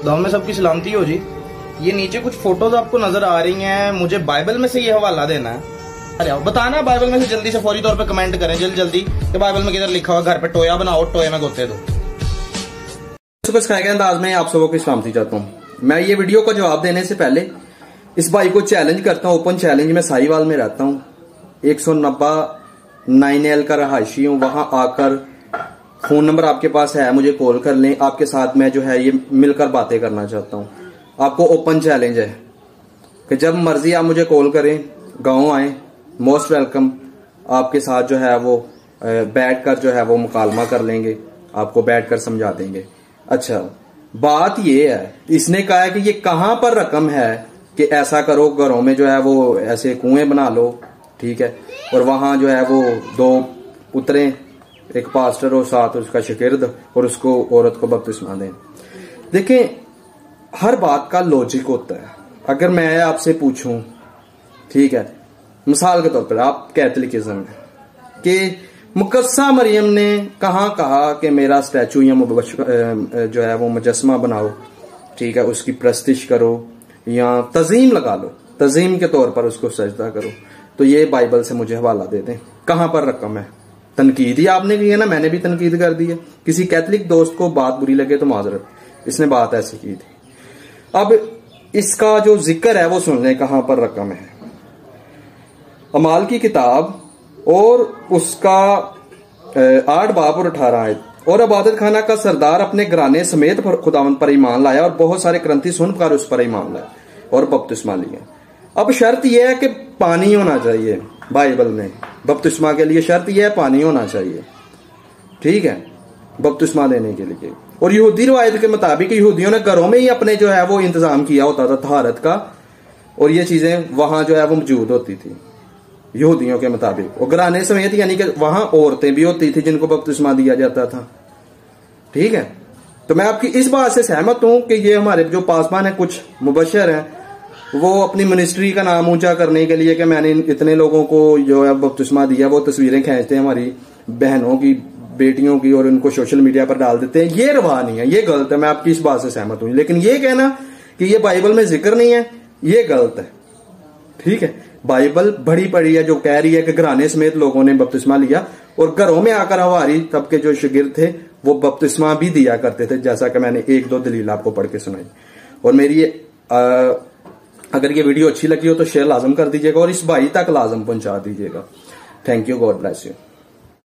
खुदा में सबकी सलामती हो जी। ये नीचे कुछ फोटोज आपको नजर आ रही हैं, मुझे बाइबल में से ये हवाला देना है। अरे बताना बाइबल में से जल्दी से, फौरी तौर पे कमेंट करें जल्दी कि बाइबल में किधर लिखा हुआ घर पे टोया बनाओ, टोए में गोते दो। अंदाज में आप सबको की सलामती चाहता हूँ। मैं ये वीडियो का जवाब देने से पहले इस भाई को चैलेंज करता हूँ, ओपन चैलेंज। में साहिवाल में रहता हूँ, 190 9L का रहायशी हूँ। वहां आकर फोन नंबर आपके पास है, मुझे कॉल कर लें। आपके साथ मैं जो है ये मिलकर बातें करना चाहता हूँ। आपको ओपन चैलेंज है कि जब मर्जी आप मुझे कॉल करें, गाँव आए, मोस्ट वेलकम। आपके साथ जो है वो बैठकर जो है वो मुकालमा कर लेंगे, आपको बैठकर समझा देंगे। अच्छा, बात ये है, इसने कहा है कि ये कहां पर रकम है कि ऐसा करो, घरों में जो है वो ऐसे कुएं बना लो, ठीक है, और वहां जो है वो 2 उतरे, एक पास्टर और साथ उसका शागिर्द, और उसको औरत को बपतिस्मा दें। देखें, हर बात का लॉजिक होता है। अगर मैं आपसे पूछूं, ठीक है, मिसाल के तौर पर आप कैथलिकिज्म में कि मुकद्दसा मरियम ने कहाँ कहा कि मेरा स्टैचू या जो है वो मुजस्मा बनाओ, ठीक है, उसकी प्रस्तिश करो या तजीम लगा लो, तजीम के तौर पर उसको सजदा करो, तो ये बाइबल से मुझे हवाला दे दें, कहां पर रकम है। तनकीद ही आपने की है ना, मैंने भी तनकीद कर दी है। किसी कैथलिक दोस्त को बात बुरी लगे तो माजरत, इसने बात ऐसी की थी। अब इसका जो जिक्र है वो सुन लें, कहां पर रकम है। अमाल की किताब और उसका 8 बाब और 18 आयत। और इबादत खाना का सरदार अपने घराने समेत खुदावंद पर ईमान लाया और बहुत सारे क्रंथी सुनकर उस पर ईमान लाया और बपतिस्मा लिया। अब शर्त यह है कि पानी होना चाहिए। बाइबल में बपतिस्मा के लिए शर्त यह है, पानी होना चाहिए, ठीक है, बपतिस्मा देने के लिए। और यहूदी रिवायत के मुताबिक यहूदियों ने घरों में ही अपने जो है वो इंतजाम किया होता था तहारत का, और ये चीजें वहां जो है वो मौजूद होती थी यहूदियों के मुताबिक। और घराने समेत यानी कि वहां औरतें भी होती थी जिनको बपतिस्मा दिया जाता था, ठीक है। तो मैं आपकी इस बात से सहमत हूं कि ये हमारे जो पासबान है, कुछ मुबशर हैं, वो अपनी मिनिस्ट्री का नाम ऊंचा करने के लिए कि मैंने इतने लोगों को जो है बपतिस्मा दिया, वो तस्वीरें खींचते हैं हमारी बहनों की, बेटियों की, और उनको सोशल मीडिया पर डाल देते हैं। ये रवा नहीं है, ये गलत है। मैं आपकी इस बात से सहमत हूं, लेकिन ये कहना कि ये बाइबल में जिक्र नहीं है, ये गलत है, ठीक है। बाइबल बड़ी पड़ी है जो कह रही है कि घराने समेत लोगों ने बपतिस्मा लिया, और घरों में आकर हमारी तब के जो शागिर्द थे वो बपतिस्मा भी दिया करते थे, जैसा कि मैंने 1-2 दलील आपको पढ़ के सुनाई। और मेरी अगर ये वीडियो अच्छी लगी हो तो शेयर लाजम कर दीजिएगा और इस भाई तक लाजम पहुंचा दीजिएगा। Thank you, God bless you.